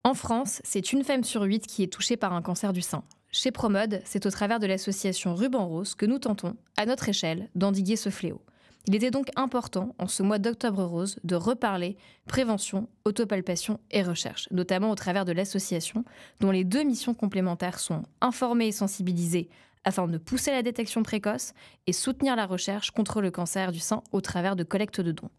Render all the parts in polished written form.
En France, c'est une femme sur 8 qui est touchée par un cancer du sein. Chez Promode, c'est au travers de l'association Ruban Rose que nous tentons, à notre échelle, d'endiguer ce fléau. Il était donc important, en ce mois d'Octobre Rose, de reparler prévention, autopalpation et recherche, notamment au travers de l'association, dont les deux missions complémentaires sont informer et sensibiliser afin de pousser la détection précoce et soutenir la recherche contre le cancer du sein au travers de collecte de dons.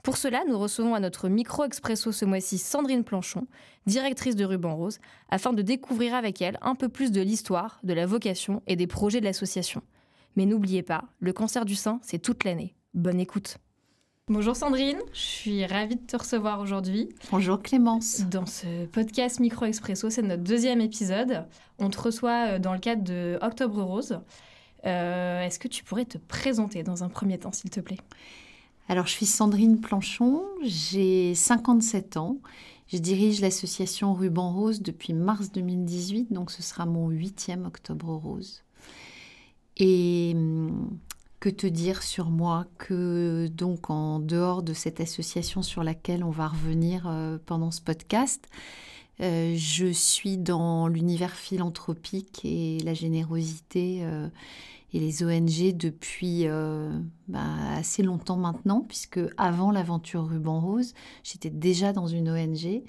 Pour cela, nous recevons à notre micro expresso ce mois-ci Sandrine Planchon, directrice de Ruban Rose, afin de découvrir avec elle un peu plus de l'histoire, de la vocation et des projets de l'association. Mais n'oubliez pas, le cancer du sein, c'est toute l'année. Bonne écoute. Bonjour Sandrine, je suis ravie de te recevoir aujourd'hui. Bonjour Clémence. Dans ce podcast Micro Expresso, c'est notre deuxième épisode. On te reçoit dans le cadre de Octobre Rose. Est-ce que tu pourrais te présenter dans un premier temps, s'il te plaît ? Alors, je suis Sandrine Planchon, j'ai 57 ans. Je dirige l'association Ruban Rose depuis mars 2018, donc ce sera mon 8e Octobre Rose. Et que te dire sur moi que, donc, en dehors de cette association sur laquelle on va revenir pendant ce podcast, je suis dans l'univers philanthropique et la générosité et les ONG depuis assez longtemps maintenant, puisque avant l'aventure Ruban Rose, j'étais déjà dans une ONG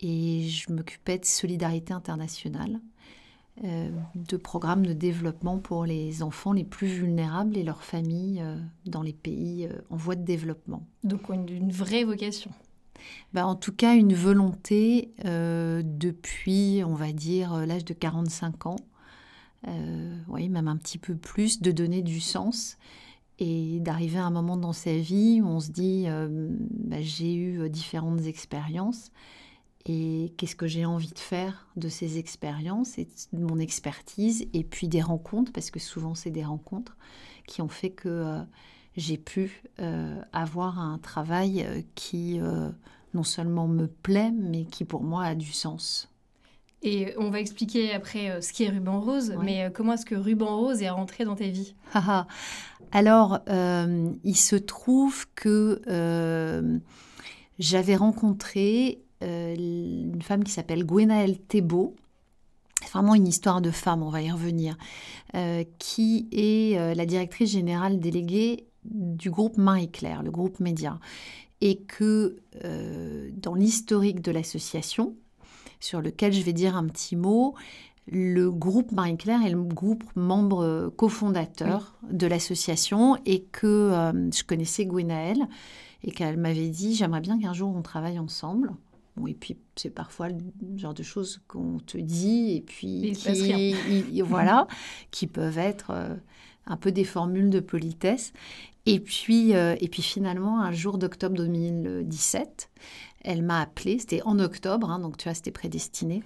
et je m'occupais de solidarité internationale, de programmes de développement pour les enfants les plus vulnérables et leurs familles dans les pays en voie de développement. Donc une vraie vocation. En tout cas, une volonté depuis, on va dire, l'âge de 45 ans, oui, même un petit peu plus, de donner du sens et d'arriver à un moment dans sa vie où on se dit j'ai eu différentes expériences et qu'est-ce que j'ai envie de faire de ces expériences et de mon expertise et puis des rencontres, parce que souvent c'est des rencontres qui ont fait que j'ai pu avoir un travail qui non seulement me plaît mais qui pour moi a du sens. Et on va expliquer après ce qu'est Ruban Rose, Ouais. mais comment est-ce que Ruban Rose est rentré dans ta vie ? Alors, il se trouve que j'avais rencontré une femme qui s'appelle Gwenaëlle Thébault. C'est vraiment une histoire de femme, on va y revenir, qui est la directrice générale déléguée du groupe Marie-Claire, le groupe Média. Et que dans l'historique de l'association, sur lequel je vais dire un petit mot, le groupe Marie-Claire est le groupe membre cofondateur de l'association et que je connaissais Gwenaëlle et qu'elle m'avait dit « j'aimerais bien qu'un jour on travaille ensemble ». Bon, et puis c'est parfois le genre de choses qu'on te dit et puis qui peuvent être un peu des formules de politesse. Et puis finalement, un jour d'octobre 2017, elle m'a appelée, c'était en octobre, donc tu vois, c'était prédestiné.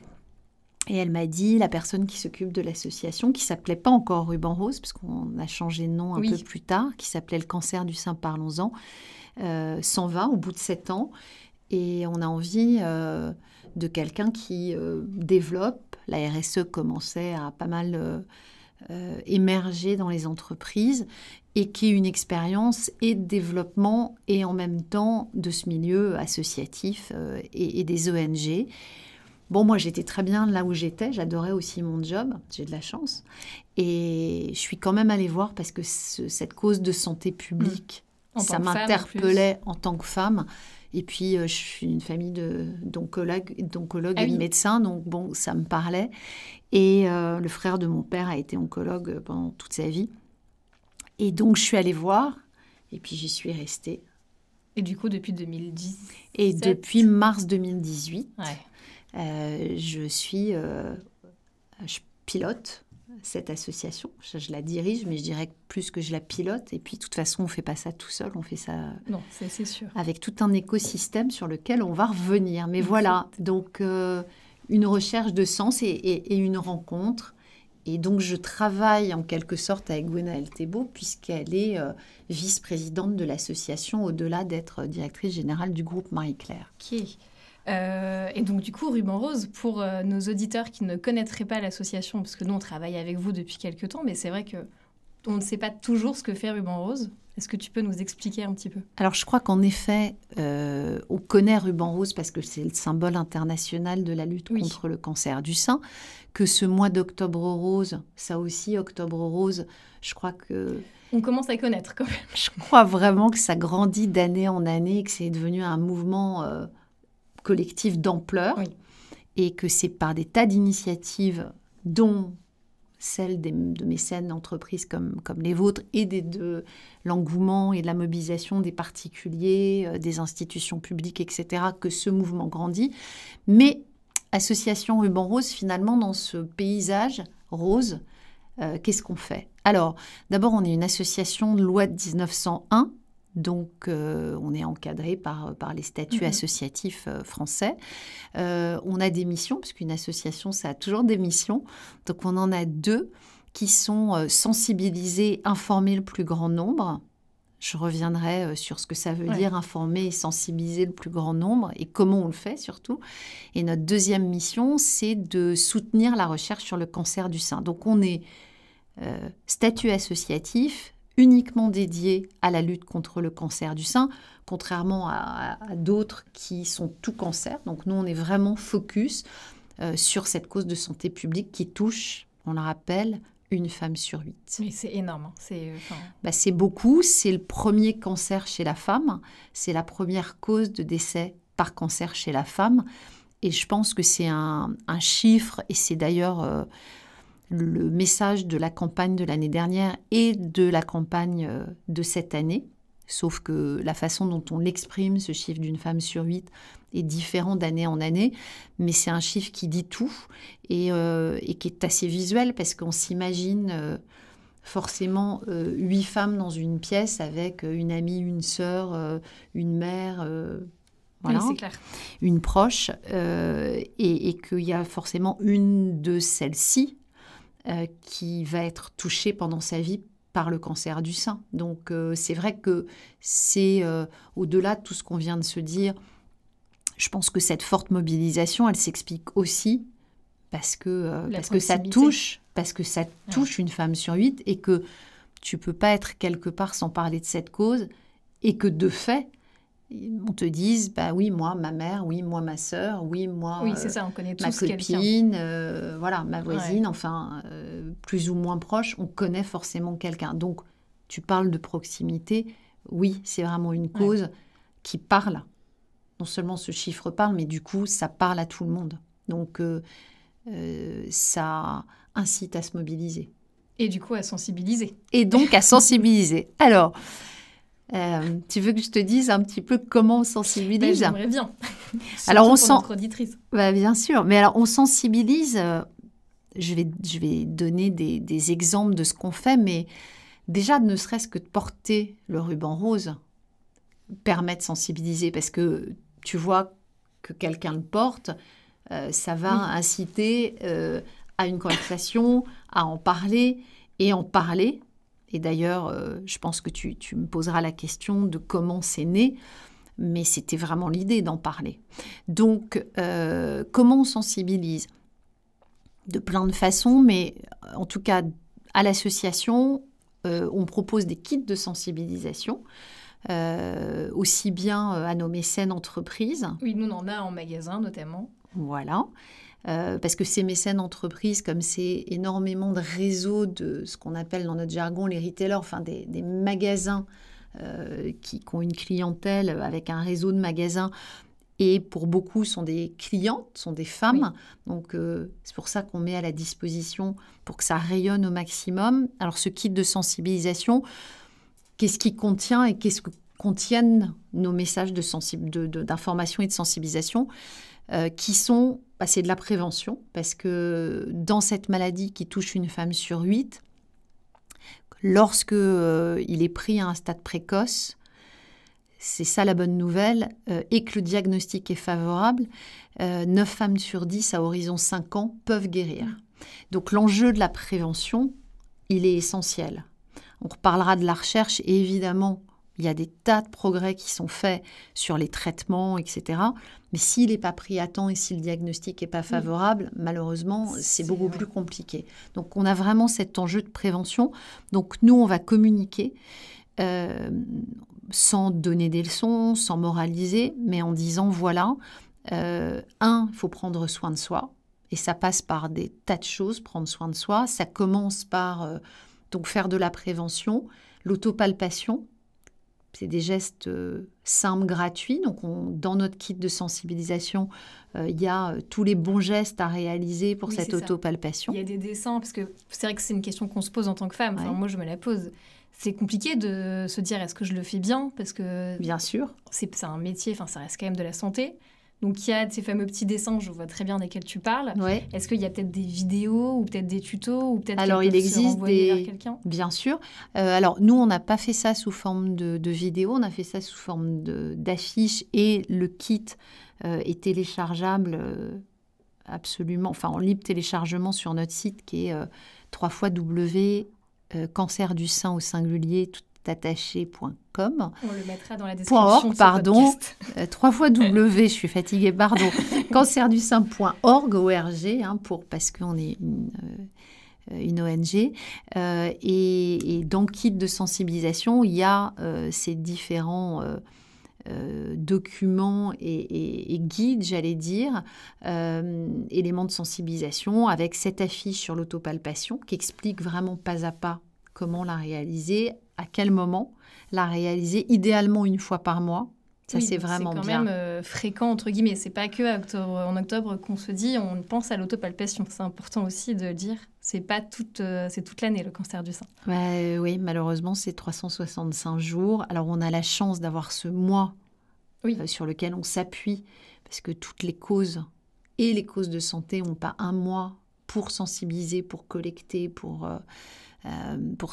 Et elle m'a dit, la personne qui s'occupe de l'association, qui ne s'appelait pas encore Ruban Rose, parce qu'on a changé de nom un peu plus tard, qui s'appelait le cancer du sein, parlons-en, s'en va au bout de 7 ans. Et on a envie de quelqu'un qui développe. La RSE commençait à pas mal émerger dans les entreprises et qui ait une expérience et de développement et en même temps de ce milieu associatif et des ONG. Bon, moi, j'étais très bien là où j'étais. J'adorais aussi mon job. J'ai de la chance. Et je suis quand même allée voir parce que cette cause de santé publique, ça m'interpellait en tant que femme. Et puis, je suis une famille d'oncologues et de médecins, donc bon, ça me parlait. Et le frère de mon père a été oncologue pendant toute sa vie. Et donc, je suis allée voir, et puis j'y suis restée. Et du coup, depuis 2010 Et depuis mars 2018, ouais. Je pilote cette association. Je la dirige, mais je dirais plus que je la pilote. Et puis, de toute façon, on ne fait pas ça tout seul. On fait ça c'est sûr. Avec tout un écosystème sur lequel on va revenir. Mais voilà, donc une recherche de sens et une rencontre. Et donc, je travaille en quelque sorte avec Gwenaëlle Thébault, puisqu'elle est vice-présidente de l'association, au-delà d'être directrice générale du groupe Marie-Claire. Ok. Et donc, du coup, Ruban Rose, pour nos auditeurs qui ne connaîtraient pas l'association, parce que nous, on travaille avec vous depuis quelques temps, mais c'est vrai que on ne sait pas toujours ce que fait Ruban Rose. Est-ce que tu peux nous expliquer un petit peu? Alors, je crois qu'en effet, on connaît Ruban Rose parce que c'est le symbole international de la lutte contre le cancer du sein. Que ce mois d'Octobre Rose, ça aussi, Octobre Rose, je crois que... On commence à connaître quand même. Je crois vraiment que ça grandit d'année en année, que c'est devenu un mouvement collectif d'ampleur. Oui. Et que c'est par des tas d'initiatives, dont celle de mécènes d'entreprises comme les vôtres, et de l'engouement et de la mobilisation des particuliers, des institutions publiques, etc., que ce mouvement grandit. Mais Association Ruban Rose, finalement, dans ce paysage rose, qu'est-ce qu'on fait? Alors, d'abord, on est une association de loi de 1901, donc on est encadré par les statuts associatifs français. On a des missions, parce qu'une association, ça a toujours des missions. Donc on en a 2 qui sont sensibiliser, informer le plus grand nombre. Je reviendrai sur ce que ça veut dire, informer et sensibiliser le plus grand nombre, et comment on le fait surtout. Et notre deuxième mission, c'est de soutenir la recherche sur le cancer du sein. Donc on est statut associatif, uniquement dédié à la lutte contre le cancer du sein, contrairement à d'autres qui sont tout cancer. Donc nous, on est vraiment focus sur cette cause de santé publique qui touche, on le rappelle, une femme sur 8. Mais c'est énorme. C'est beaucoup. C'est le premier cancer chez la femme. C'est la première cause de décès par cancer chez la femme. Et je pense que c'est un chiffre, et c'est d'ailleurs... le message de la campagne de l'année dernière et de la campagne de cette année, sauf que la façon dont on l'exprime, ce chiffre d'une femme sur 8, est différent d'année en année, mais c'est un chiffre qui dit tout et qui est assez visuel, parce qu'on s'imagine forcément 8 femmes dans une pièce avec une amie, une sœur, une mère... Voilà, oui, c'est clair. Une proche, et qu'il y a forcément une de celles-ci qui va être touchée pendant sa vie par le cancer du sein. Donc c'est vrai que c'est au-delà de tout ce qu'on vient de se dire. Je pense que cette forte mobilisation, elle s'explique aussi parce que ça touche une femme sur 8, et que tu peux pas être quelque part sans parler de cette cause, et que de fait, on te dise, bah oui, moi, ma mère, oui, moi, ma sœur, oui, moi, oui, c'est ça, on connaît ma tous copine, voilà, ma voisine, enfin, plus ou moins proche, on connaît forcément quelqu'un. Donc, tu parles de proximité, oui, c'est vraiment une cause qui parle. Non seulement ce chiffre parle, mais du coup, ça parle à tout le monde. Donc, ça incite à se mobiliser. Et du coup, à sensibiliser. Et donc, à sensibiliser. Alors... tu veux que je te dise un petit peu comment on sensibilise? J'aimerais bien. Alors on notre auditrice. Bien sûr, mais alors on sensibilise. Je vais donner des exemples de ce qu'on fait, mais déjà ne serait-ce que de porter le ruban rose permet de sensibiliser, parce que tu vois que quelqu'un le porte, ça va inciter à une conversation, à en parler et en parler. Et d'ailleurs, je pense que tu me poseras la question de comment c'est né, mais c'était vraiment l'idée d'en parler. Donc, comment on sensibilise? De plein de façons, mais en tout cas, à l'association, on propose des kits de sensibilisation, aussi bien à nos mécènes entreprises. Oui, nous, on en a en magasin notamment. Voilà. Parce que ces mécènes entreprises, comme c'est énormément de réseaux de ce qu'on appelle dans notre jargon les retailers, enfin des magasins qui ont une clientèle avec un réseau de magasins, et pour beaucoup sont des clientes, sont des femmes. Oui. Donc c'est pour ça qu'on met à la disposition pour que ça rayonne au maximum. Alors ce kit de sensibilisation, qu'est-ce qu'il contient et qu'est-ce que contiennent nos messages d'information et de sensibilisation qui sont... c'est de la prévention, parce que dans cette maladie qui touche une femme sur 8, lorsque il est pris à un stade précoce, c'est ça la bonne nouvelle, et que le diagnostic est favorable, 9 femmes sur 10 à horizon 5 ans peuvent guérir. Donc l'enjeu de la prévention, il est essentiel. On reparlera de la recherche, et évidemment, Il y a des tas de progrès qui sont faits sur les traitements, etc. Mais s'il n'est pas pris à temps et si le diagnostic n'est pas favorable, malheureusement, c'est beaucoup plus compliqué. Donc, on a vraiment cet enjeu de prévention. Donc, nous, on va communiquer sans donner des leçons, sans moraliser, mais en disant, voilà, il faut prendre soin de soi. Et ça passe par des tas de choses, prendre soin de soi. Ça commence par donc faire de la prévention, l'autopalpation. C'est des gestes simples, gratuits. Donc, dans notre kit de sensibilisation, il y a tous les bons gestes à réaliser pour cette autopalpation. Il y a des dessins, parce que c'est vrai que c'est une question qu'on se pose en tant que femme. Enfin, moi, je me la pose. C'est compliqué de se dire, est-ce que je le fais bien? Parce que bien sûr, c'est un métier, enfin, ça reste quand même de la santé. Donc, il y a ces fameux petits dessins, je vois très bien desquels tu parles. Ouais. Est-ce qu'il y a peut-être des vidéos ou peut-être des tutos ou peut-être alors, il existe vers quelqu'un? Bien sûr. Alors, nous, on n'a pas fait ça sous forme de vidéo, on a fait ça sous forme d'affiches et le kit est téléchargeable absolument, enfin, en libre téléchargement sur notre site qui est cancer du sein au singulier tout attaché.com. On le mettra dans la description. www, je suis fatiguée, pardon. cancerdusein.org, parce qu'on est une ONG. Et dans le kit de sensibilisation, il y a ces différents documents et guides, j'allais dire, éléments de sensibilisation avec cette affiche sur l'autopalpation qui explique vraiment pas à pas comment la réaliser, à quel moment la réaliser, idéalement une fois par mois. Ça, c'est vraiment bien. C'est quand même fréquent, entre guillemets. C'est pas que en octobre qu'on se dit, on pense à l'autopalpation. C'est important aussi de le dire. C'est pas c'est toute l'année, le cancer du sein. Oui, malheureusement, c'est 365 jours. Alors, on a la chance d'avoir ce mois sur lequel on s'appuie, parce que toutes les causes et les causes de santé n'ont pas un mois pour sensibiliser, pour collecter, pour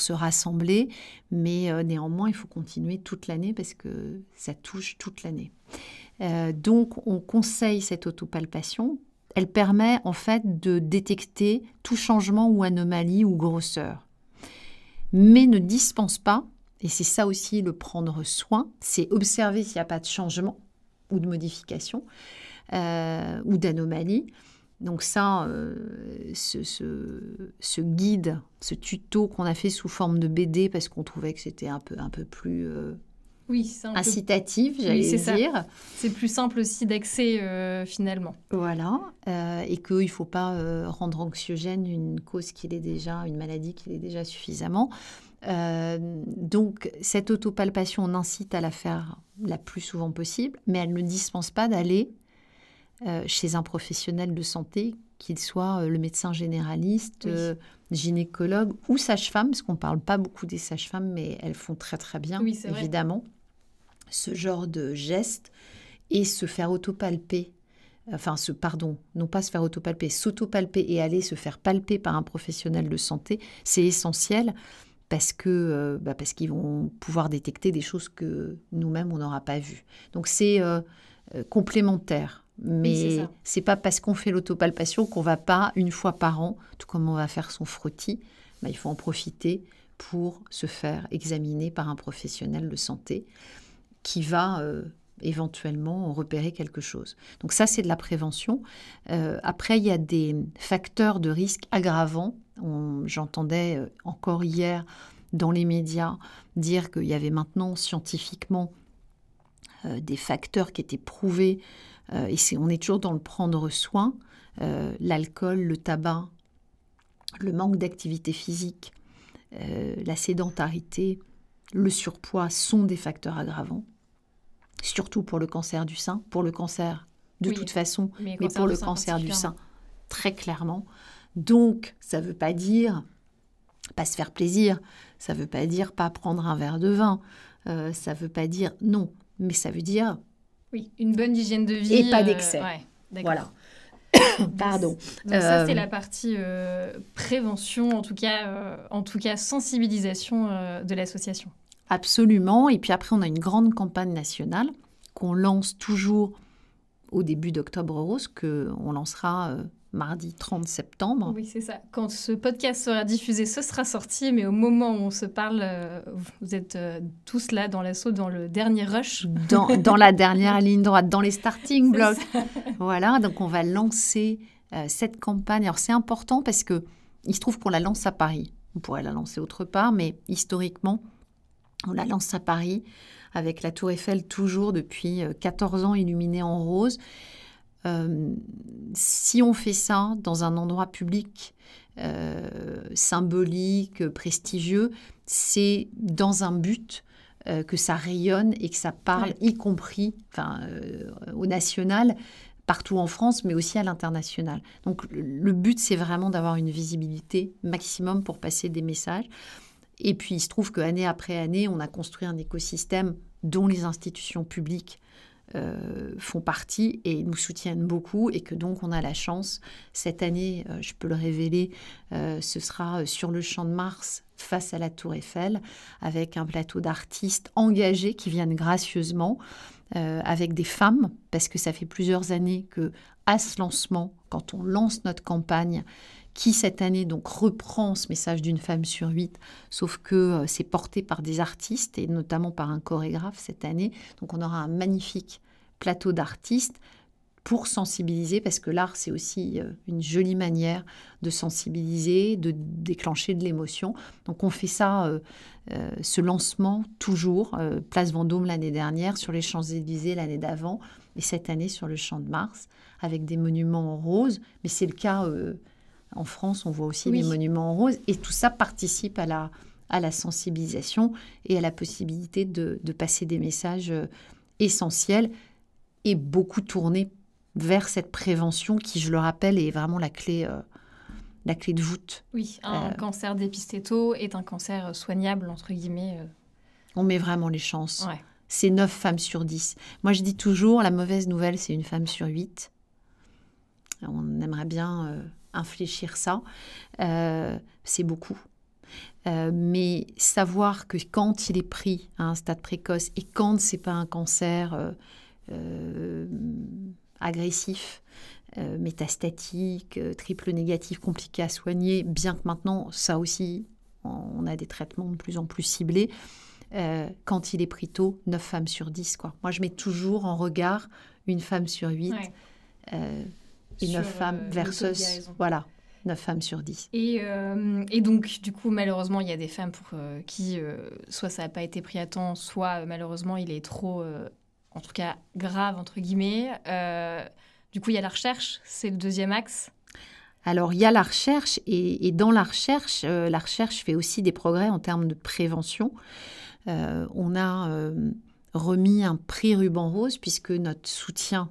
se rassembler. Mais néanmoins, il faut continuer toute l'année parce que ça touche toute l'année. Donc, on conseille cette autopalpation. Elle permet en fait de détecter tout changement ou anomalie ou grosseur. Mais ne dispense pas, et c'est ça aussi le prendre soin, c'est observer s'il n'y a pas de changement ou de modification ou d'anomalie. Donc ça, ce guide, ce tuto qu'on a fait sous forme de BD parce qu'on trouvait que c'était un peu plus incitatif, j'allais dire. C'est plus simple aussi d'accès finalement. Voilà, et qu'il ne faut pas rendre anxiogène une maladie qui l'est déjà suffisamment. Donc cette autopalpation, on incite à la faire la plus souvent possible, mais elle ne dispense pas d'aller chez un professionnel de santé, qu'il soit le médecin généraliste, gynécologue ou sage-femme, parce qu'on ne parle pas beaucoup des sages-femmes, mais elles font très très bien, évidemment, ce genre de geste, et se faire autopalper, non pas se faire autopalper, s'autopalper et aller se faire palper par un professionnel de santé, c'est essentiel, parce qu'ils vont pouvoir détecter des choses que nous-mêmes, on n'aura pas vues. Donc c'est complémentaire. Mais c'est pas parce qu'on fait l'autopalpation qu'on va pas, une fois par an, tout comme on va faire son frottis, il faut en profiter pour se faire examiner par un professionnel de santé qui va éventuellement repérer quelque chose. Donc ça, c'est de la prévention. Après, il y a des facteurs de risque aggravants. J'entendais encore hier dans les médias dire qu'il y avait maintenant scientifiquement des facteurs qui étaient prouvés. Et on est toujours dans le prendre soin, l'alcool, le tabac, le manque d'activité physique, la sédentarité, le surpoids sont des facteurs aggravants, surtout pour le cancer du sein, pour le cancer de toute façon, mais pour le cancer du sein, très clairement. Donc, ça ne veut pas dire pas se faire plaisir, ça ne veut pas dire pas prendre un verre de vin, ça ne veut pas dire non, mais ça veut dire... Oui, une bonne hygiène de vie. Et pas d'excès. Voilà. Pardon. Donc ça, c'est la partie prévention, en tout cas sensibilisation de l'association. Absolument. Et puis après, on a une grande campagne nationale qu'on lance toujours au début d'Octobre Rose, qu'on lancera mardi 30 septembre. Oui, c'est ça. Quand ce podcast sera diffusé, ce sera sorti, mais au moment où on se parle, vous êtes tous là dans l'assaut, dans le dernier rush. Dans la dernière ligne droite, dans les starting blocks. Voilà, donc on va lancer cette campagne. Alors c'est important parce que il se trouve qu'on la lance à Paris. On pourrait la lancer autre part, mais historiquement, on la lance à Paris avec la Tour Eiffel toujours depuis 14 ans illuminée en rose. Si on fait ça dans un endroit public symbolique, prestigieux, c'est dans un but que ça rayonne et que ça parle, y compris au national, partout en France, mais aussi à l'international. Donc le but, c'est vraiment d'avoir une visibilité maximum pour passer des messages. Et puis, il se trouve qu'année après année, on a construit un écosystème dont les institutions publiques font partie et nous soutiennent beaucoup, et que donc on a la chance, cette année, je peux le révéler, ce sera sur le Champ de Mars face à la Tour Eiffel, avec un plateau d'artistes engagés qui viennent gracieusement, avec des femmes, parce que ça fait plusieurs années que à ce lancement, quand on lance notre campagne, qui cette année donc reprend ce message d'une femme sur 8, sauf que c'est porté par des artistes et notamment par un chorégraphe cette année. Donc on aura un magnifique plateau d'artistes pour sensibiliser, parce que l'art c'est aussi une jolie manière de sensibiliser, de déclencher de l'émotion. Donc on fait ça, ce lancement toujours, Place Vendôme l'année dernière, sur les Champs-Élysées l'année d'avant, et cette année sur le Champ de Mars, avec des monuments en rose. Mais c'est le cas... En France, on voit aussi les monuments en rose. Et tout ça participe à la sensibilisation et à la possibilité de passer des messages essentiels et beaucoup tournés vers cette prévention qui, je le rappelle, est vraiment la clé de voûte. Oui, un cancer dépisté tôt est un cancer soignable, entre guillemets. On met vraiment les chances. Ouais. C'est 9 femmes sur 10. Moi, je dis toujours, la mauvaise nouvelle, c'est une femme sur 8. On aimerait bien... infléchir ça, c'est beaucoup. Mais savoir que quand il est pris à un stade précoce et quand c'est pas un cancer agressif, métastatique, triple négatif, compliqué à soigner, bien que maintenant, ça aussi, on a des traitements de plus en plus ciblés, quand il est pris tôt, 9 femmes sur 10. Quoi. Moi, je mets toujours en regard une femme sur 8. Et 9 femmes versus, 9 femmes sur 10. Et donc, du coup, malheureusement, il y a des femmes pour qui, soit ça n'a pas été pris à temps, soit malheureusement, il est trop, en tout cas, grave, entre guillemets. Du coup, il y a la recherche, c'est le deuxième axe. Alors, il y a la recherche, et dans la recherche fait aussi des progrès en termes de prévention. On a remis un prix Ruban Rose, puisque notre soutien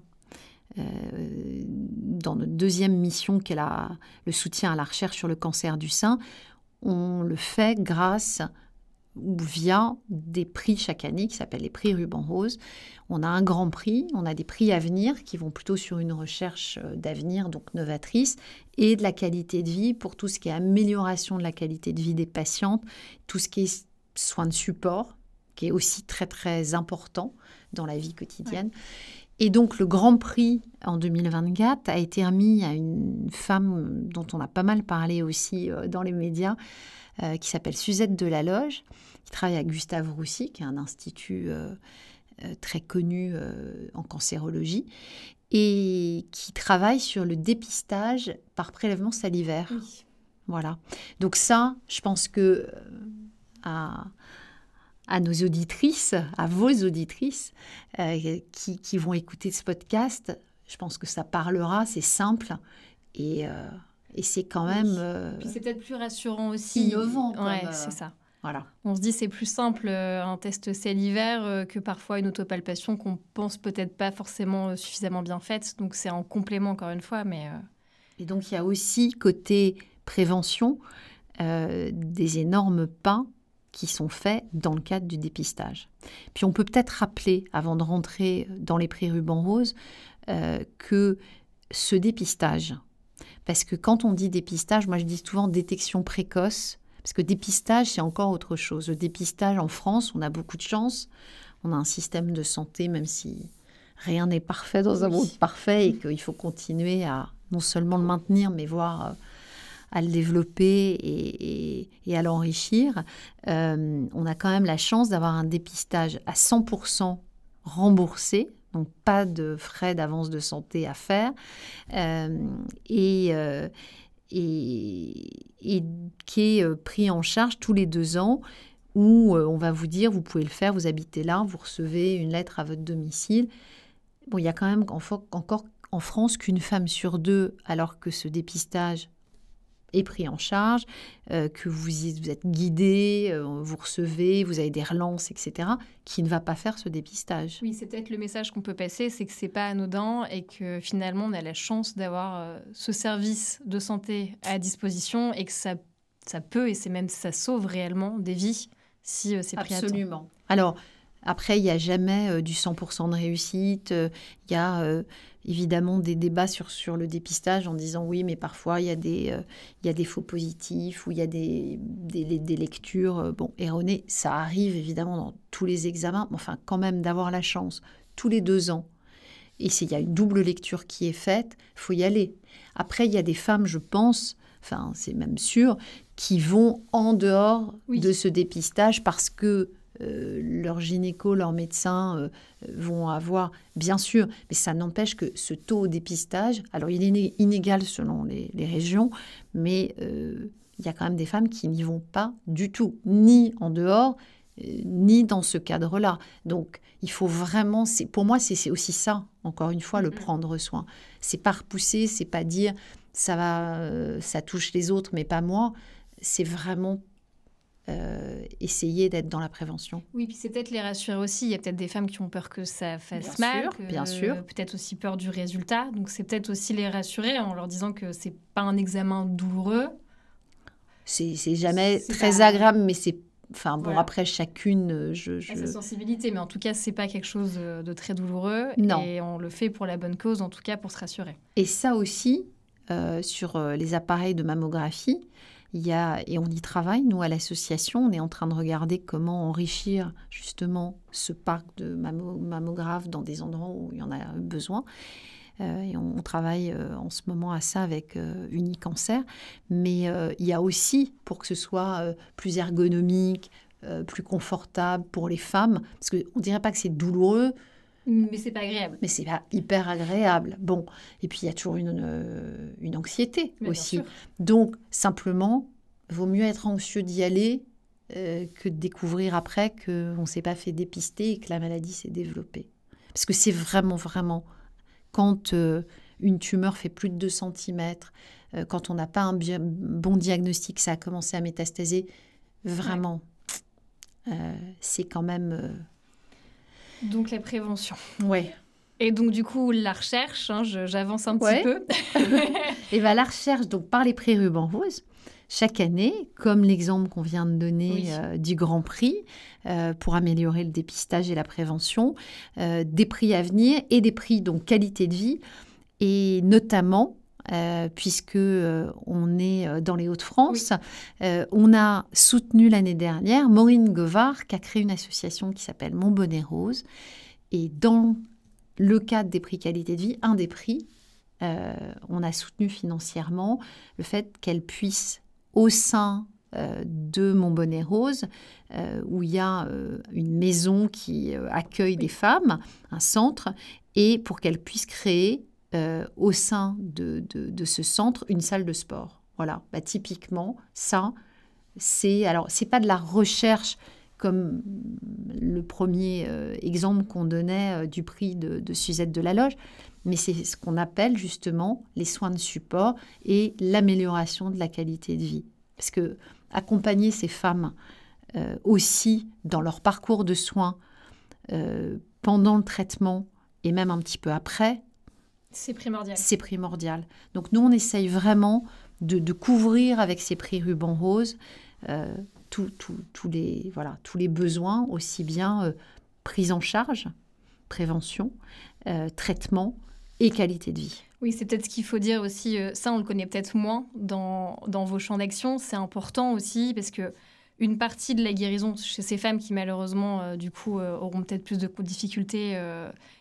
dans notre deuxième mission, qui est le soutien à la recherche sur le cancer du sein, on le fait grâce ou via des prix chaque année qui s'appellent les prix Ruban Rose. On a un grand prix, on a des prix à venir qui vont plutôt sur une recherche d'avenir, donc novatrice, et de la qualité de vie pour tout ce qui est amélioration de la qualité de vie des patientes, tout ce qui est soins de support, qui est aussi très très important dans la vie quotidienne. Ouais. Et donc, le Grand Prix en 2024 a été remis à une femme dont on a pas mal parlé aussi dans les médias, qui s'appelle Suzette Delaloge, qui travaille à Gustave Roussy, qui est un institut très connu en cancérologie, et qui travaille sur le dépistage par prélèvement salivaire. Oui. Voilà. Donc ça, je pense que... à nos auditrices, à vos auditrices qui vont écouter ce podcast, je pense que ça parlera, c'est simple et c'est quand même... Puis c'est peut-être plus rassurant aussi. Innovant. Ouais, c'est ça. Voilà. On se dit c'est plus simple un test salivaire que parfois une autopalpation qu'on pense peut-être pas forcément suffisamment bien faite. Donc c'est en complément encore une fois. Et donc il y a aussi côté prévention des énormes pas qui sont faits dans le cadre du dépistage. Puis on peut peut-être rappeler, avant de rentrer dans les prix Ruban Rose, que ce dépistage, parce que quand on dit dépistage, moi je dis souvent détection précoce, parce que dépistage c'est encore autre chose. Le dépistage en France, on a beaucoup de chance, on a un système de santé, même si rien n'est parfait dans un monde parfait et qu'il faut continuer à non seulement le maintenir, mais voire à le développer et à l'enrichir. On a quand même la chance d'avoir un dépistage à 100% remboursé, donc pas de frais d'avance de santé à faire, et qui est pris en charge tous les 2 ans, où on va vous dire, vous pouvez le faire, vous habitez là, vous recevez une lettre à votre domicile. Bon, il y a quand même encore en France qu'une femme sur 2, alors que ce dépistage est pris en charge, que vous êtes guidé, vous recevez, vous avez des relances, etc., qui ne va pas faire ce dépistage. Oui, c'est peut-être le message qu'on peut passer, c'est que c'est pas anodin et que finalement on a la chance d'avoir ce service de santé à disposition et que ça peut, et c'est même ça sauve réellement des vies si c'est pris à temps. Absolument. Alors, après, il n'y a jamais du 100% de réussite. Il y a évidemment des débats sur le dépistage en disant oui, mais parfois il y a des faux positifs ou il y a des lectures erronées. Ça arrive évidemment dans tous les examens, mais enfin quand même d'avoir la chance tous les 2 ans. Et s'il y a une double lecture qui est faite, il faut y aller. Après, il y a des femmes, je pense, enfin c'est même sûr, qui vont en dehors de ce dépistage parce que leurs gynéco, leurs médecins vont avoir, bien sûr, mais ça n'empêche que ce taux au dépistage, alors il est inégal selon les régions, mais il y a quand même des femmes qui n'y vont pas du tout, ni en dehors, ni dans ce cadre-là. Donc, il faut vraiment, pour moi, c'est aussi ça, encore une fois, le prendre soin. C'est pas repousser, c'est pas dire ça touche les autres, mais pas moi. C'est vraiment essayer d'être dans la prévention. Oui, puis c'est peut-être les rassurer aussi. Il y a peut-être des femmes qui ont peur que ça fasse mal. Bien sûr. Peut-être aussi peur du résultat. Donc c'est peut-être aussi les rassurer en leur disant que c'est pas un examen douloureux. C'est jamais très agréable, mais c'est... Enfin bon, voilà. Après, chacune... À sa sensibilité, mais en tout cas, c'est pas quelque chose de très douloureux. Non. Et on le fait pour la bonne cause, en tout cas pour se rassurer. Et ça aussi, sur les appareils de mammographie, et on y travaille, nous, à l'association, on est en train de regarder comment enrichir justement ce parc de mammographes dans des endroits où il y en a besoin. Et on travaille en ce moment à ça avec Unicancer. Mais il y a aussi, pour que ce soit plus ergonomique, plus confortable pour les femmes, parce qu'on ne dirait pas que c'est douloureux, mais c'est pas agréable. Mais c'est pas hyper agréable. Bon, et puis il y a toujours une anxiété aussi. Donc, simplement, vaut mieux être anxieux d'y aller que de découvrir après qu'on ne s'est pas fait dépister et que la maladie s'est développée. Parce que c'est vraiment, vraiment... Quand une tumeur fait plus de 2 cm, quand on n'a pas un bon diagnostic, ça a commencé à métastaser, vraiment, c'est quand même... Donc la prévention. Ouais. Et donc du coup la recherche, j'avance un petit peu. Et bien la recherche, donc par les prérubans roses, chaque année, comme l'exemple qu'on vient de donner du Grand Prix pour améliorer le dépistage et la prévention, des prix à venir et des prix donc qualité de vie, et notamment puisque on est dans les Hauts-de-France, on a soutenu l'année dernière Maureen Govard qui a créé une association qui s'appelle Mon Bonnet Rose, et dans le cadre des prix qualité de vie, un des prix, on a soutenu financièrement le fait qu'elle puisse, au sein de Mon Bonnet Rose, où il y a une maison qui accueille des femmes, un centre, et pour qu'elle puisse créer au sein de ce centre une salle de sport. Voilà, typiquement, ça, c'est pas de la recherche comme le premier exemple qu'on donnait du prix de Suzette de la Loge, mais c'est ce qu'on appelle justement les soins de support et l'amélioration de la qualité de vie. Parce que accompagner ces femmes aussi dans leur parcours de soins pendant le traitement et même un petit peu après, c'est primordial. C'est primordial. Donc nous, on essaye vraiment de couvrir avec ces prix rubans roses tous les besoins, aussi bien prise en charge, prévention, traitement et qualité de vie. Oui, c'est peut-être ce qu'il faut dire aussi. Ça, on le connaît peut-être moins dans vos champs d'action. C'est important aussi parce que une partie de la guérison chez ces femmes qui, malheureusement, du coup, auront peut-être plus de difficultés,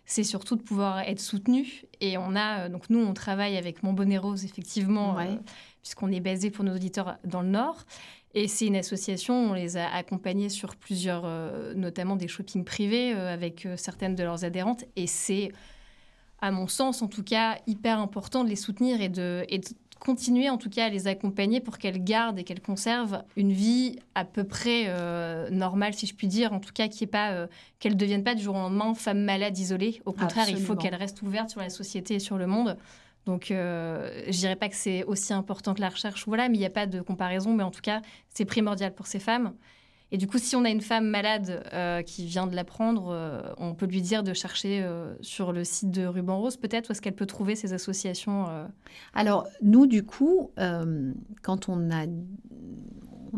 c'est surtout de pouvoir être soutenues. Et on a, donc nous, on travaille avec Mon Bonnet Rose, effectivement, puisqu'on est basé pour nos auditeurs dans le Nord. Et c'est une association, on les a accompagnés sur plusieurs, notamment des shoppings privés avec certaines de leurs adhérentes. Et c'est, à mon sens, en tout cas, hyper important de les soutenir et de continuer, en tout cas, à les accompagner pour qu'elles gardent et qu'elles conservent une vie à peu près normale, si je puis dire. En tout cas, qu'elles ne deviennent pas du jour au lendemain femmes malades isolées. Au contraire, il faut qu'elles restent ouvertes sur la société et sur le monde. Donc, je dirais pas que c'est aussi important que la recherche, voilà, mais il n'y a pas de comparaison. Mais en tout cas, c'est primordial pour ces femmes. Et du coup, si on a une femme malade qui vient de l'apprendre, on peut lui dire de chercher sur le site de Ruban Rose, peut-être, où est-ce qu'elle peut trouver ces associations Alors, nous, du coup, quand on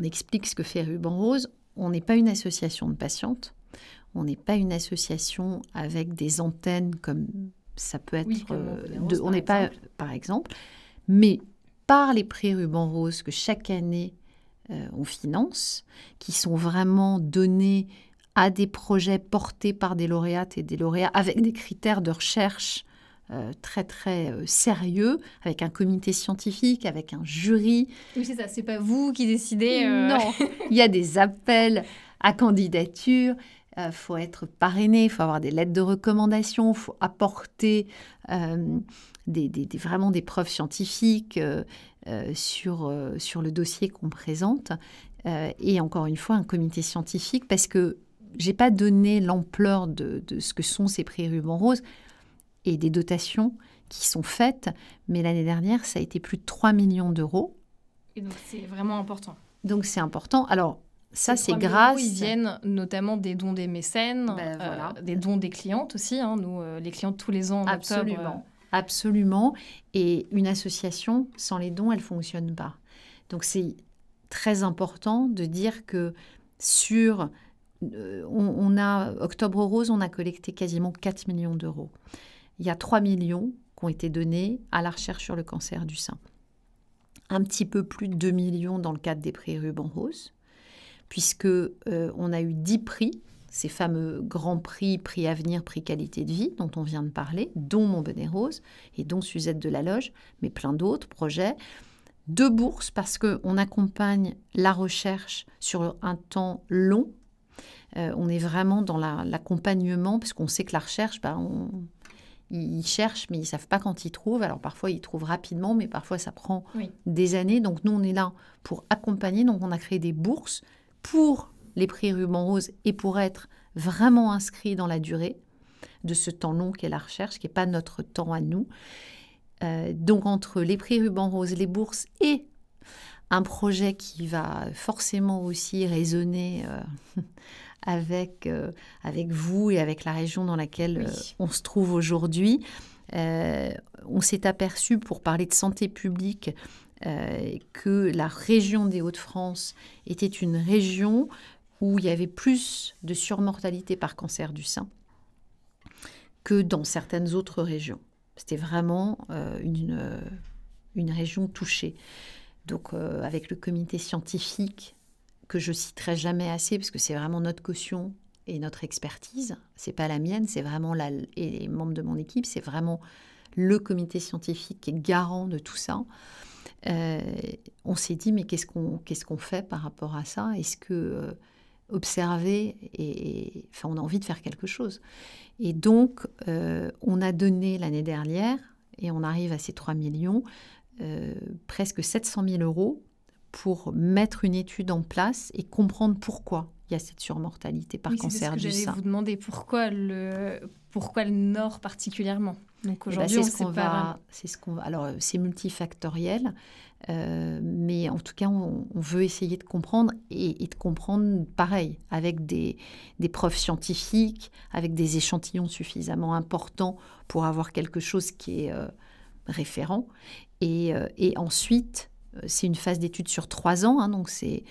explique ce que fait Ruban Rose, on n'est pas une association de patientes, on n'est pas une association avec des antennes comme ça peut être... on n'est pas, par exemple, mais par les prix Ruban Rose que chaque année on finance, qui sont vraiment donnés à des projets portés par des lauréates et des lauréats avec des critères de recherche très très sérieux, avec un comité scientifique, avec un jury. Oui, c'est ça, c'est pas vous qui décidez. Non, il y a des appels à candidature, faut être parrainé, il faut avoir des lettres de recommandation, il faut apporter vraiment des preuves scientifiques sur le dossier qu'on présente. Et encore une fois, un comité scientifique, parce que je n'ai pas donné l'ampleur de ce que sont ces prix Ruban Rose et des dotations qui sont faites. Mais l'année dernière, ça a été plus de 3 millions d'euros. Et donc, c'est vraiment important. Donc, c'est important. Alors, ça, c'est grâce... Ils viennent notamment des dons des mécènes, des dons des clientes aussi. Hein. Nous, les clientes, tous les ans, en octobre... Absolument. Et une association, sans les dons, elle ne fonctionne pas. Donc, c'est très important de dire que on a Octobre Rose, on a collecté quasiment 4 millions d'euros. Il y a 3 millions qui ont été donnés à la recherche sur le cancer du sein. Un petit peu plus de 2 millions dans le cadre des prix Ruban Rose, puisque on a eu 10 prix, ces fameux grands prix, prix Avenir, prix Qualité de vie, dont on vient de parler, dont Mon Bonnet Rose et dont Suzette Delaloge, mais plein d'autres projets. 2 bourses, parce qu'on accompagne la recherche sur un temps long. On est vraiment dans l'accompagnement, parce qu'on sait que la recherche, ils cherchent, mais ils ne savent pas quand ils trouvent. Alors parfois, ils trouvent rapidement, mais parfois, ça prend des années. Donc nous, on est là pour accompagner. Donc on a créé des bourses pour les prix Ruban Rose et pour être vraiment inscrits dans la durée de ce temps long qu'est la recherche, qui n'est pas notre temps à nous. Donc entre les prix Ruban Rose, les bourses et un projet qui va forcément aussi résonner avec vous et avec la région dans laquelle on se trouve aujourd'hui. On s'est aperçu, pour parler de santé publique, que la région des Hauts-de-France était une région où il y avait plus de surmortalité par cancer du sein que dans certaines autres régions. C'était vraiment une région touchée. Donc, avec le comité scientifique, que je citerai jamais assez, parce que c'est vraiment notre caution et notre expertise, c'est pas la mienne, c'est vraiment et les membres de mon équipe, c'est vraiment le comité scientifique qui est garant de tout ça. On s'est dit, mais qu'est-ce qu'on fait par rapport à ça? Est-ce que observer, on a envie de faire quelque chose. Et donc, on a donné l'année dernière, et on arrive à ces 3 millions, presque 700 000 euros pour mettre une étude en place et comprendre pourquoi il y a cette surmortalité par cancer du sein. J'allais vous demander pourquoi le Nord particulièrement. Donc aujourd'hui, Alors, c'est multifactoriel, mais en tout cas, on veut essayer de comprendre et de comprendre pareil, avec des preuves scientifiques, avec des échantillons suffisamment importants pour avoir quelque chose qui est référent. Et ensuite, c'est une phase d'étude sur 3 ans, donc c'est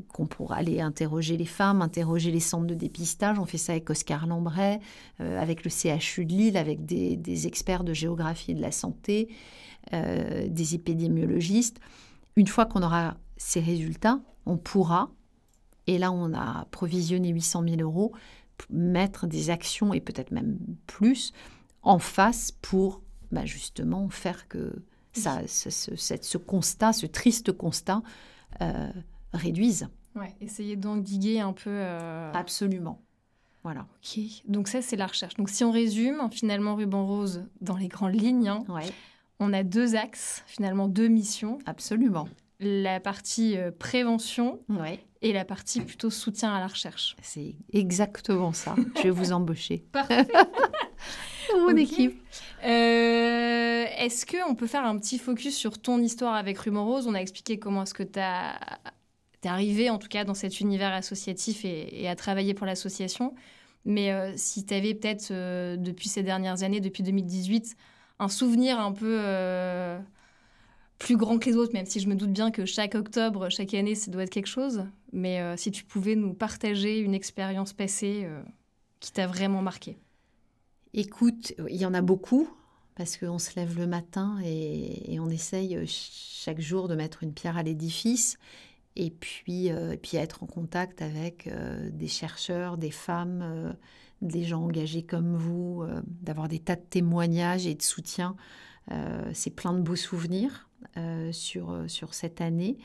qu'on pourra aller interroger les femmes, interroger les centres de dépistage. On fait ça avec Oscar Lambret, avec le CHU de Lille, avec des experts de géographie et de la santé, des épidémiologistes. Une fois qu'on aura ces résultats, on pourra, et là on a provisionné 800 000 €, mettre des actions, et peut-être même plus, en face pour justement faire que ce constat, ce triste constat, réduise. Ouais, essayer d'endiguer un peu... Absolument. Voilà. Ok, donc ça c'est la recherche. Donc si on résume, finalement Ruban Rose, dans les grandes lignes, Ouais. On a 2 axes, finalement 2 missions. Absolument. La partie prévention et la partie plutôt soutien à la recherche. C'est exactement ça. Je vais vous embaucher. Parfait. Mon équipe. Est-ce qu'on peut faire un petit focus sur ton histoire avec Ruban Rose? On a expliqué comment est-ce que t'es arrivé, en tout cas, dans cet univers associatif et à travailler pour l'association. Mais si tu avais peut-être, depuis ces dernières années, depuis 2018, un souvenir un peu plus grand que les autres, même si je me doute bien que chaque octobre, chaque année, ça doit être quelque chose. Mais si tu pouvais nous partager une expérience passée qui t'a vraiment marqué. Écoute, il y en a beaucoup, parce qu'on se lève le matin et on essaye chaque jour de mettre une pierre à l'édifice. Et puis être en contact avec des chercheurs, des femmes, des gens engagés comme vous, d'avoir des tas de témoignages et de soutien. C'est plein de beaux souvenirs sur cette année.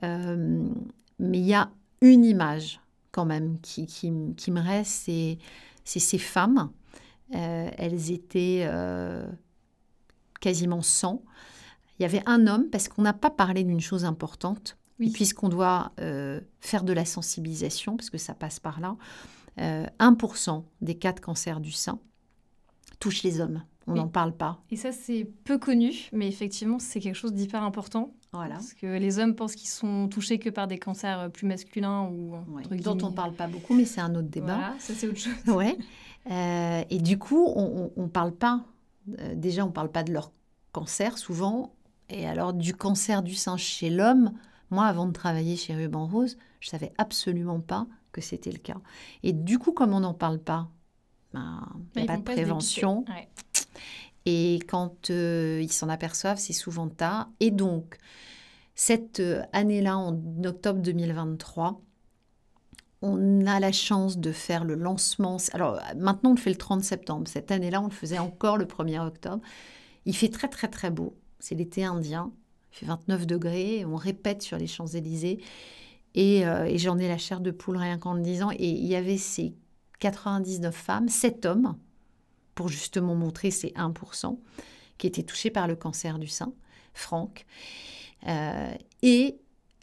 Mais il y a une image quand même qui me reste, c'est ces femmes. Elles étaient quasiment 100. Il y avait un homme, parce qu'on n'a pas parlé d'une chose importante. Oui. Puisqu'on doit faire de la sensibilisation, parce que ça passe par là, 1% des cas de cancer du sein touchent les hommes. On n'en parle pas. Et ça, c'est peu connu, mais effectivement, c'est quelque chose d'hyper important. Voilà. Parce que les hommes pensent qu'ils sont touchés que par des cancers plus masculins ou dont on ne parle pas beaucoup, mais c'est un autre débat. Voilà, ça c'est autre chose. Ouais. Et du coup, on ne parle pas. Déjà, on ne parle pas de leur cancer souvent. Et alors, du cancer du sein chez l'homme, moi, avant de travailler chez Ruban Rose, je ne savais absolument pas que c'était le cas. Et du coup, comme on n'en parle pas, il n'y a pas de prévention. Ouais. Et quand ils s'en aperçoivent, c'est souvent tard. Et donc, cette année-là, en octobre 2023, on a la chance de faire le lancement. Alors, maintenant, on le fait le 30 septembre. Cette année-là, on le faisait encore le 1er octobre. Il fait très, très, très beau. C'est l'été indien. Il fait 29 degrés, on répète sur les Champs-Élysées. Et j'en ai la chair de poule rien qu'en le disant. Et il y avait ces 99 femmes, 7 hommes, pour justement montrer ces 1%, qui étaient touchés par le cancer du sein, Franck. Et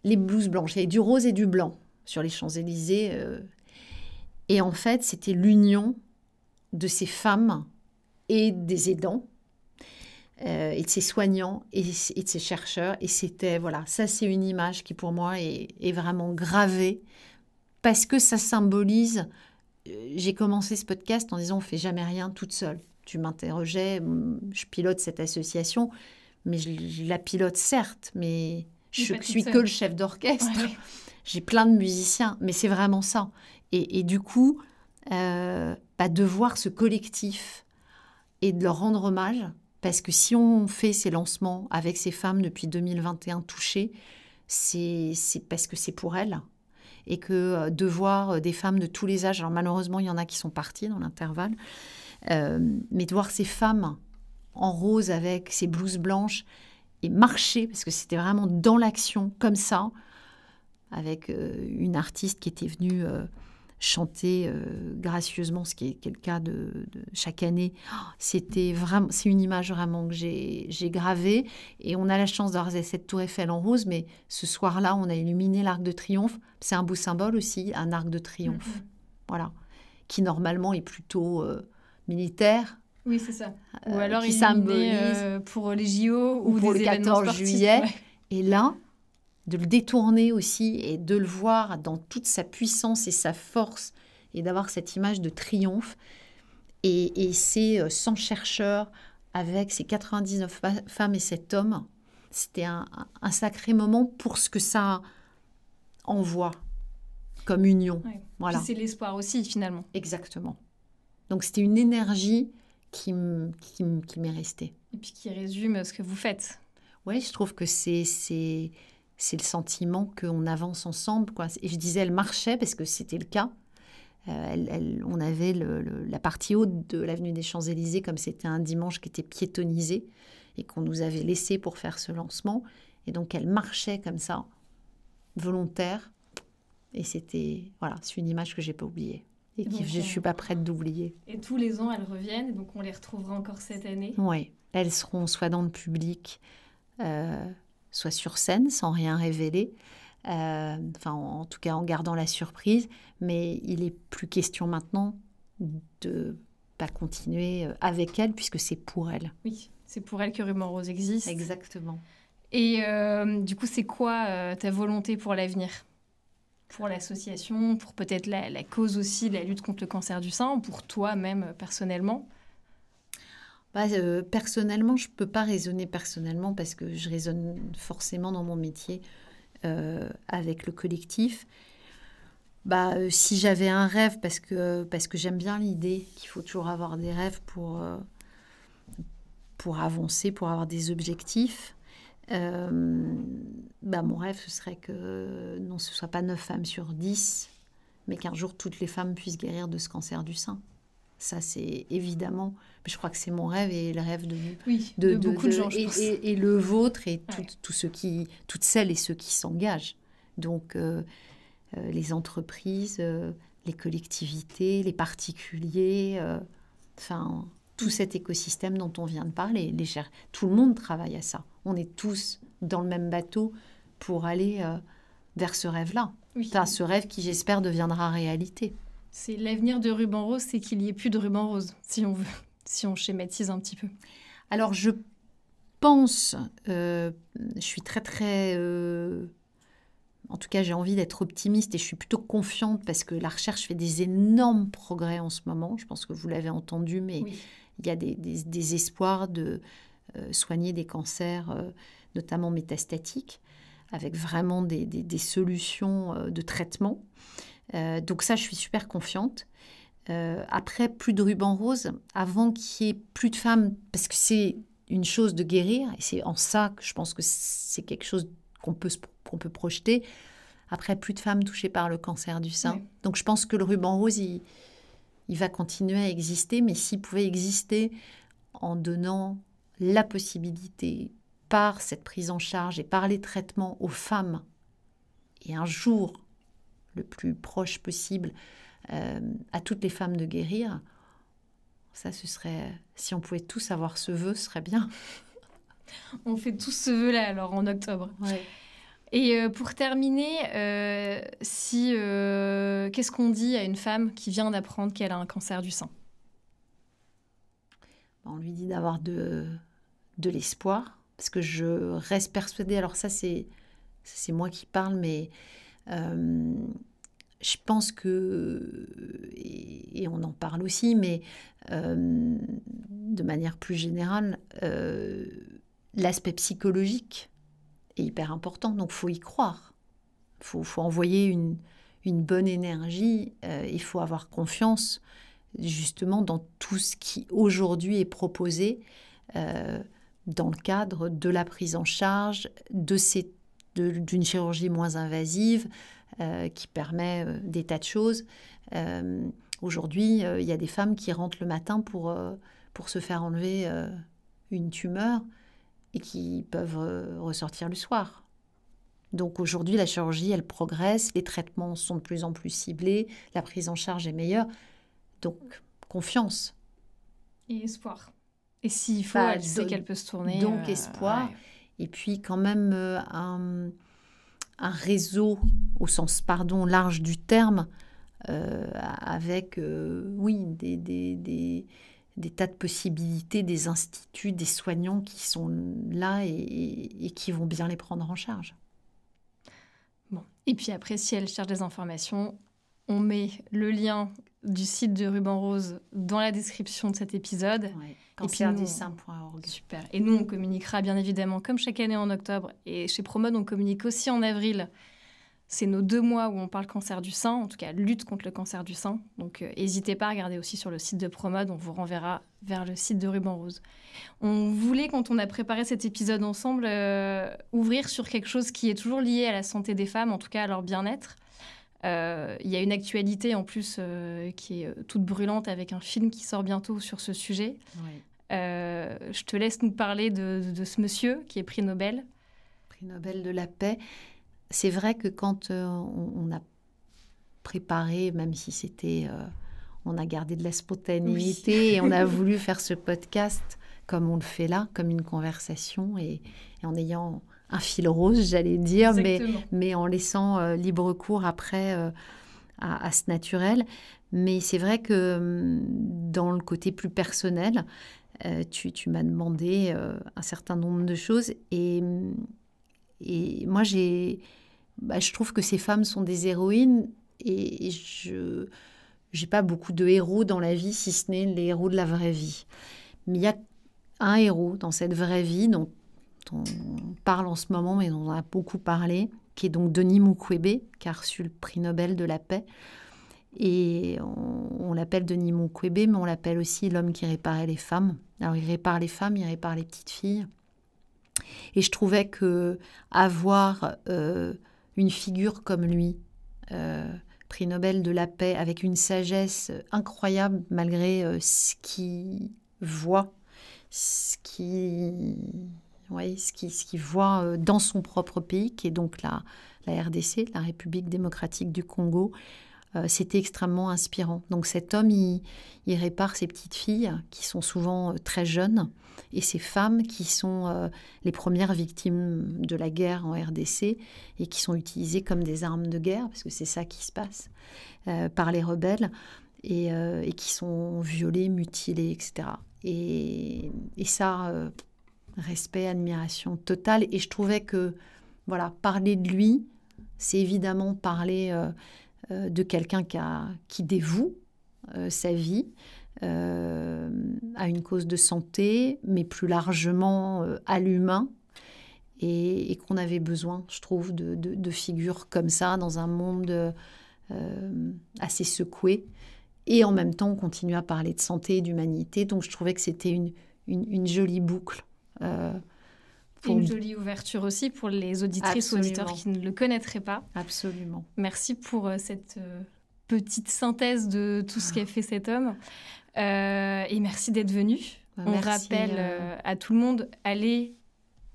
les blouses blanches. Il y avait du rose et du blanc sur les Champs-Élysées. Et en fait, c'était l'union de ces femmes et des aidants. Et de ses soignants et de ses chercheurs. Et c'était, voilà, ça c'est une image qui pour moi est vraiment gravée parce que ça symbolise... J'ai commencé ce podcast en disant on ne fait jamais rien toute seule. Tu m'interrogeais, je pilote cette association, mais je la pilote certes, mais je suis que le chef d'orchestre. Ouais. J'ai plein de musiciens, mais c'est vraiment ça. Et du coup, de voir ce collectif et de leur rendre hommage... Parce que si on fait ces lancements avec ces femmes depuis 2021 touchées, c'est parce que c'est pour elles. Et que de voir des femmes de tous les âges, alors malheureusement, il y en a qui sont parties dans l'intervalle, mais de voir ces femmes en rose avec ces blouses blanches et marcher, parce que c'était vraiment dans l'action, comme ça, avec une artiste qui était venue... chanter gracieusement, ce qui est le cas de chaque année. C'est une image vraiment que j'ai gravée. Et on a la chance d'avoir cette tour Eiffel en rose, mais ce soir-là, on a illuminé l'Arc de Triomphe. C'est un beau symbole aussi, un Arc de Triomphe. Voilà. Qui normalement est plutôt militaire. Oui, c'est ça. Ou alors qui symbolise pour les JO ou pour des le 14 sportifs, juillet. Ouais. Et là, de le détourner aussi et de le voir dans toute sa puissance et sa force et d'avoir cette image de triomphe. Et ces 100 chercheurs avec ces 99 femmes et cet homme, c'était un sacré moment pour ce que ça envoie comme union. Ouais. Voilà. Puis c'est l'espoir aussi, finalement. Exactement. Donc c'était une énergie qui m'est restée. Et puis qui résume ce que vous faites. Oui, je trouve que c'est c'est le sentiment qu'on avance ensemble, quoi. Et je disais, elle marchait parce que c'était le cas. On avait la partie haute de l'avenue des Champs-Élysées, comme c'était un dimanche qui était piétonnisé et qu'on nous avait laissé pour faire ce lancement. Et donc, elle marchait comme ça, volontaire. Et c'était, voilà, c'est une image que je n'ai pas oubliée et que je ne suis pas prête d'oublier. Et tous les ans, elles reviennent, et donc on les retrouvera encore cette année. Oui, elles seront soit dans le public, soit sur scène, sans rien révéler. En tout cas en gardant la surprise, mais il n'est plus question maintenant de pas continuer avec elle, puisque c'est pour elle. Oui, c'est pour elle que Ruban Rose existe. Exactement. Et du coup, c'est quoi ta volonté pour l'avenir ? Pour l'association, pour peut-être la cause aussi, la lutte contre le cancer du sein, pour toi-même personnellement ? Personnellement, je ne peux pas raisonner personnellement parce que je raisonne forcément dans mon métier avec le collectif. Si j'avais un rêve, parce que j'aime bien l'idée qu'il faut toujours avoir des rêves pour avancer, pour avoir des objectifs, mon rêve, ce serait que non, ce ne soit pas 9 femmes sur 10, mais qu'un jour, toutes les femmes puissent guérir de ce cancer du sein. Ça, c'est évidemment... Je crois que c'est mon rêve et le rêve de beaucoup de gens, je pense. Et le vôtre et toutes celles et ceux qui s'engagent. Donc, les entreprises, les collectivités, les particuliers, tout cet écosystème dont on vient de parler. Tout le monde travaille à ça. On est tous dans le même bateau pour aller vers ce rêve-là. Oui. Ce rêve qui, j'espère, deviendra réalité. C'est l'avenir de Ruban Rose, c'est qu'il n'y ait plus de ruban rose, si on veut, si on schématise un petit peu. Alors, je pense, je suis très, très... en tout cas, j'ai envie d'être optimiste et je suis plutôt confiante parce que la recherche fait des énormes progrès en ce moment. Je pense que vous l'avez entendu, mais oui. Il y a des espoirs de soigner des cancers, notamment métastatiques, avec vraiment des solutions de traitement. Donc ça, je suis super confiante. Après, plus de ruban rose, avant qu'il y ait plus de femmes, parce que c'est une chose de guérir, et c'est en ça que je pense que c'est quelque chose qu'on peut projeter. Après, plus de femmes touchées par le cancer du sein. Oui. Donc je pense que le ruban rose, il va continuer à exister, mais s'il pouvait exister en donnant la possibilité, par cette prise en charge et par les traitements aux femmes, et un jour, le plus proche possible, à toutes les femmes de guérir, ça, ce serait... Si on pouvait tous avoir ce vœu, ce serait bien. On fait tous ce vœu-là, alors, en octobre. Ouais. Et pour terminer, qu'est-ce qu'on dit à une femme qui vient d'apprendre qu'elle a un cancer du sein ? On lui dit d'avoir de l'espoir, parce que je reste persuadée, alors ça c'est moi qui parle, mais je pense que, et on en parle aussi, mais de manière plus générale, l'aspect psychologique est hyper important, donc il faut y croire. Il faut envoyer une bonne énergie, il faut avoir confiance justement dans tout ce qui aujourd'hui est proposé dans le cadre de la prise en charge d'une chirurgie moins invasive qui permet des tas de choses. Aujourd'hui, il y a des femmes qui rentrent le matin pour se faire enlever une tumeur et qui peuvent ressortir le soir. Donc aujourd'hui, la chirurgie, elle progresse, les traitements sont de plus en plus ciblés, la prise en charge est meilleure. Donc, confiance. Et espoir. Et s'il faut, elle sait qu'elle peut se tourner. Donc, espoir. Ouais. Et puis, quand même, un réseau, au sens, large du terme, avec, des tas de possibilités, des instituts, des soignants qui sont là et qui vont bien les prendre en charge. Bon. Et puis après, si elle cherche des informations, on met le lien du site de Ruban Rose dans la description de cet épisode. Ouais, cancerdussein.org. Super. Et nous, on communiquera bien évidemment, comme chaque année en octobre. Et chez Promode, on communique aussi en avril C'est nos 2 mois où on parle cancer du sein, en tout cas lutte contre le cancer du sein. Donc n'hésitez pas à regarder aussi sur le site de Promode, on vous renverra vers le site de Ruban Rose. On voulait, quand on a préparé cet épisode ensemble, ouvrir sur quelque chose qui est toujours lié à la santé des femmes, en tout cas à leur bien-être. Il y a une actualité en plus qui est toute brûlante avec un film qui sort bientôt sur ce sujet. Oui. Je te laisse nous parler de ce monsieur qui est prix Nobel. Prix Nobel de la paix. C'est vrai que quand on a préparé, même si c'était... on a gardé de la spontanéité Oui. et on a voulu faire ce podcast comme on le fait là, comme une conversation et en ayant un fil rose, j'allais dire, mais en laissant libre cours après à ce naturel. Mais c'est vrai que dans le côté plus personnel, tu m'as demandé un certain nombre de choses et moi, je trouve que ces femmes sont des héroïnes et je n'ai pas beaucoup de héros dans la vie, si ce n'est les héros de la vraie vie. Mais il y a un héros dans cette vraie vie dont on parle en ce moment, mais dont on a beaucoup parlé, qui est donc Denis Mukwege, qui a reçu le prix Nobel de la paix. Et on l'appelle Denis Mukwege, mais on l'appelle aussi l'homme qui réparait les femmes. Alors, il répare les femmes, il répare les petites filles. Et je trouvais que avoir une figure comme lui, prix Nobel de la paix, avec une sagesse incroyable malgré ce qu'il voit, ce qu'il voit dans son propre pays, qui est donc la RDC, la République démocratique du Congo. C'était extrêmement inspirant. Donc cet homme, il répare ces petites filles qui sont souvent très jeunes et ces femmes qui sont les premières victimes de la guerre en RDC et qui sont utilisées comme des armes de guerre, parce que c'est ça qui se passe, par les rebelles et qui sont violées, mutilées, etc. Et ça, respect, admiration totale. Et je trouvais que voilà, parler de lui, c'est évidemment parler... de quelqu'un qui dévoue sa vie à une cause de santé, mais plus largement à l'humain, et qu'on avait besoin, je trouve, de figures comme ça dans un monde assez secoué, et en même temps on continue à parler de santé et d'humanité, donc je trouvais que c'était une jolie boucle. Une jolie ouverture aussi pour les auditrices ou auditeurs qui ne le connaîtraient pas. Absolument. Merci pour cette petite synthèse de tout ce qu'a fait cet homme. Et merci d'être venu. On rappelle à tout le monde, allez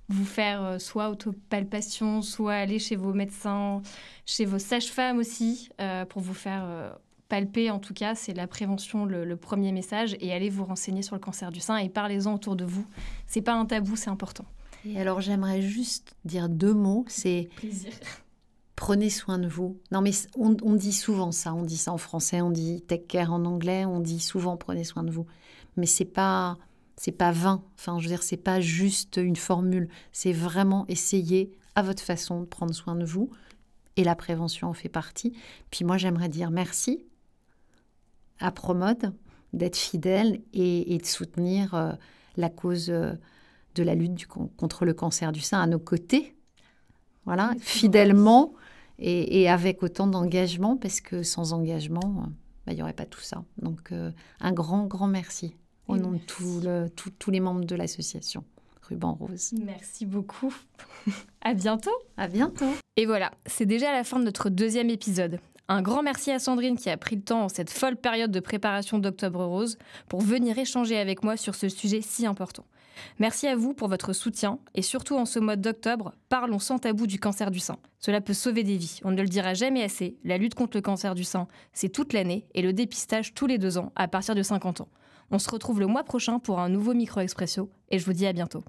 vous faire soit autopalpation, soit aller chez vos médecins, chez vos sages-femmes aussi, pour vous faire palper. En tout cas, c'est la prévention le premier message. Et allez vous renseigner sur le cancer du sein et parlez-en autour de vous. C'est pas un tabou, c'est important. Et alors, j'aimerais juste dire 2 mots, c'est plaisir. Prenez soin de vous. Non, mais on dit souvent ça, on dit ça en français, on dit take care en anglais, on dit souvent prenez soin de vous. Mais c'est pas vain. Enfin, je veux dire, c'est pas juste une formule. C'est vraiment essayer à votre façon de prendre soin de vous. Et la prévention en fait partie. Puis moi, j'aimerais dire merci à Promode d'être fidèle et de soutenir la cause de la lutte contre le cancer du sein à nos côtés, voilà, fidèlement et avec autant d'engagement, parce que sans engagement, il n'y aurait pas tout ça. Donc, un grand, grand merci au nom de tous les membres de l'association Ruban Rose. Merci beaucoup. À bientôt. À bientôt. Et voilà, c'est déjà la fin de notre 2e épisode. Un grand merci à Sandrine qui a pris le temps en cette folle période de préparation d'Octobre Rose pour venir échanger avec moi sur ce sujet si important. Merci à vous pour votre soutien et surtout en ce mois d'octobre, parlons sans tabou du cancer du sein. Cela peut sauver des vies, on ne le dira jamais assez. La lutte contre le cancer du sein, c'est toute l'année et le dépistage tous les 2 ans à partir de 50 ans. On se retrouve le mois prochain pour un nouveau Micro Expresso et je vous dis à bientôt.